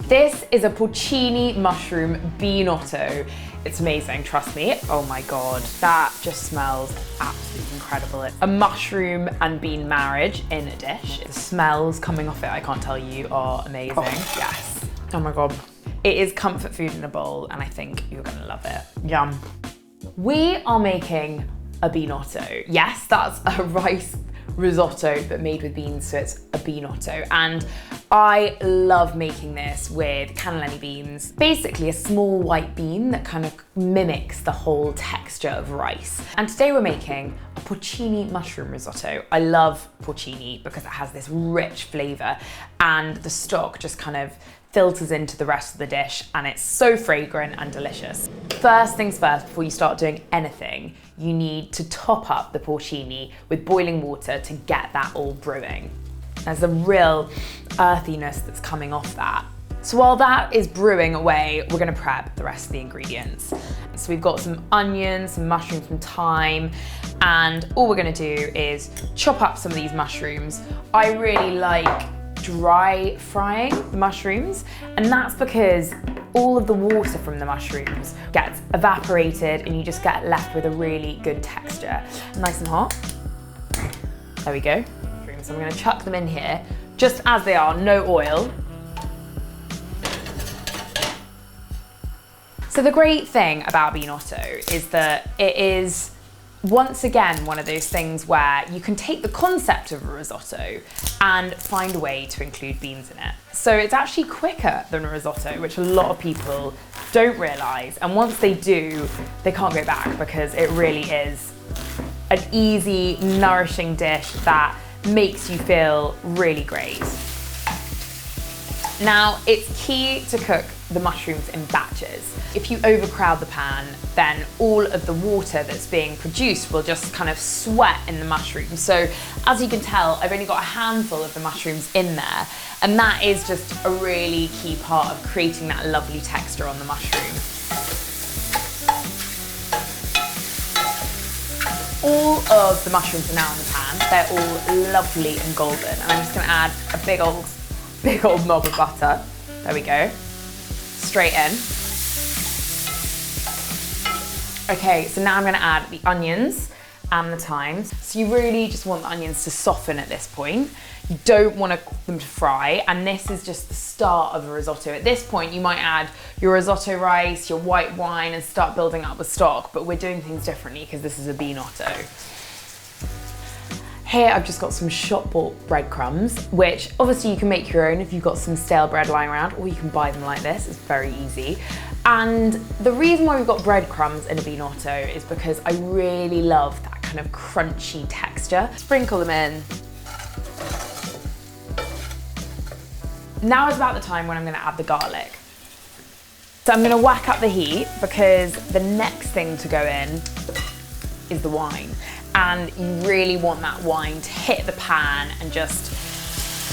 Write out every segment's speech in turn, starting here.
This is a porcini mushroom Bean-Otto. It's amazing, trust me. Oh my God, that just smells absolutely incredible. It's a mushroom and bean marriage in a dish. The smells coming off it, I can't tell you, are amazing. Oh, yes. Oh my God. It is comfort food in a bowl, and I think you're gonna love it. Yum. We are making a Bean-Otto. Yes, that's a rice risotto, but made with beans, so it's a Bean-Otto. And I love making this with cannellini beans. Basically a small white bean that kind of mimics the whole texture of rice. And today we're making a porcini mushroom risotto. I love porcini because it has this rich flavour and the stock just kind of filters into the rest of the dish, and it's so fragrant and delicious. First things first, before you start doing anything, you need to top up the porcini with boiling water to get that all brewing. There's a real earthiness that's coming off that. So while that is brewing away, we're gonna prep the rest of the ingredients. So we've got some onions, some mushrooms, some thyme, and all we're gonna do is chop up some of these mushrooms. I really like dry frying the mushrooms, and that's because all of the water from the mushrooms gets evaporated and you just get left with a really good texture. Nice and hot. There we go. So I'm gonna chuck them in here, just as they are, no oil. So the great thing about Bean-Otto is that it is, once again, one of those things where you can take the concept of a risotto and find a way to include beans in it. So it's actually quicker than a risotto, which a lot of people don't realise. And once they do, they can't go back because it really is an easy, nourishing dish that makes you feel really great. Now, it's key to cook the mushrooms in batches. If you overcrowd the pan, then all of the water that's being produced will just kind of sweat in the mushrooms. So as you can tell, I've only got a handful of the mushrooms in there, and that is just a really key part of creating that lovely texture on the mushroom. All of the mushrooms are now in the pan. They're all lovely and golden, and I'm just gonna add a big old knob of butter. There we go. Straight in. Okay, so now I'm gonna add the onions and the thyme. So you really just want the onions to soften at this point. You don't want them to fry, and this is just the start of a risotto. At this point, you might add your risotto rice, your white wine, and start building up the stock, but we're doing things differently because this is a Bean-Otto. Here I've just got some shop-bought breadcrumbs, which obviously you can make your own if you've got some stale bread lying around, or you can buy them like this. It's very easy. And the reason why we've got breadcrumbs in a Bean-Otto is because I really love that kind of crunchy texture. Sprinkle them in. Now is about the time when I'm gonna add the garlic. So I'm gonna whack up the heat because the next thing to go in is the wine. And you really want that wine to hit the pan and just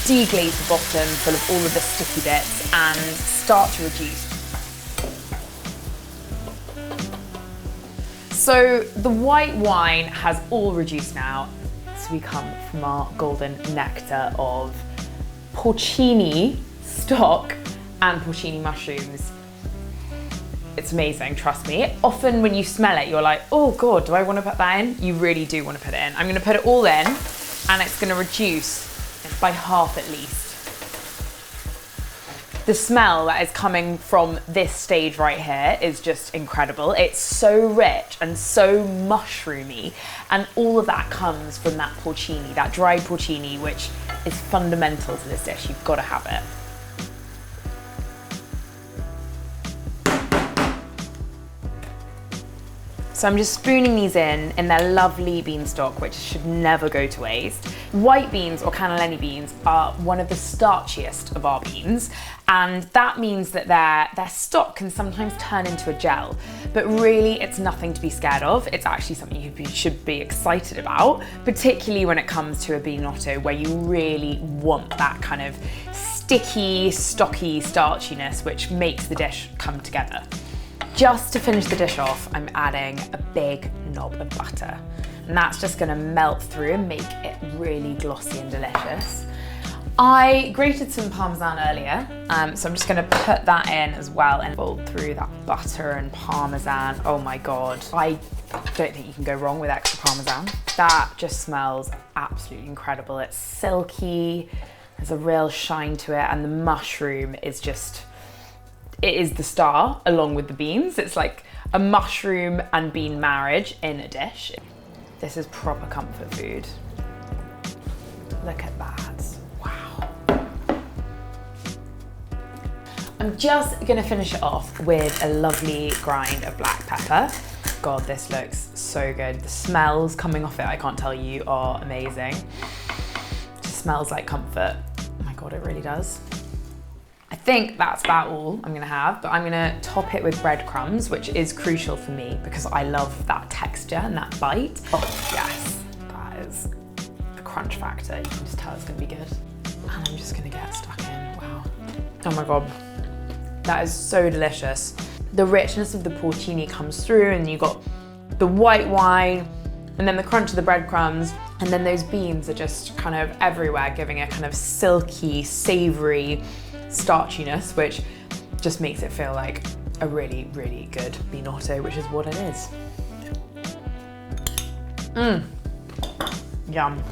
deglaze the bottom full of all of the sticky bits and start to reduce. So the white wine has all reduced now. So we come from our golden nectar of porcini stock and porcini mushrooms. It's amazing, trust me. Often when you smell it, you're like, oh God, do I want to put that in? You really do want to put it in. I'm going to put it all in, and it's going to reduce by half at least. The smell that is coming from this stage right here is just incredible. It's so rich and so mushroomy, and all of that comes from that porcini, that dried porcini, which is fundamental to this dish. You've got to have it. So I'm just spooning these in their lovely beanstalk, which should never go to waste. White beans or cannellini beans are one of the starchiest of our beans, and that means that their stock can sometimes turn into a gel, but really it's nothing to be scared of. It's actually something you should be excited about, particularly when it comes to a Bean-Otto, where you really want that kind of sticky, stocky starchiness, which makes the dish come together. Just to finish the dish off, I'm adding a big knob of butter. And that's just gonna melt through and make it really glossy and delicious. I grated some Parmesan earlier, so I'm just gonna put that in as well and fold through that butter and Parmesan. Oh my God. I don't think you can go wrong with extra Parmesan. That just smells absolutely incredible. It's silky, there's a real shine to it, and the mushroom is just, it is the star along with the beans. It's like a mushroom and bean marriage in a dish. This is proper comfort food. Look at that. I'm just gonna finish it off with a lovely grind of black pepper. God, this looks so good. The smells coming off it, I can't tell you, are amazing. It just smells like comfort. Oh my God, it really does. I think that's about all I'm gonna have, but I'm gonna top it with breadcrumbs, which is crucial for me because I love that texture and that bite. Oh yes, that is the crunch factor. You can just tell it's gonna be good. And I'm just gonna get stuck in, wow. Oh my God. That is so delicious. The richness of the porcini comes through, and you got the white wine and then the crunch of the breadcrumbs, and then those beans are just kind of everywhere, giving a kind of silky, savory starchiness, which just makes it feel like a really, really good Bean-Otto, which is what it is. Yum.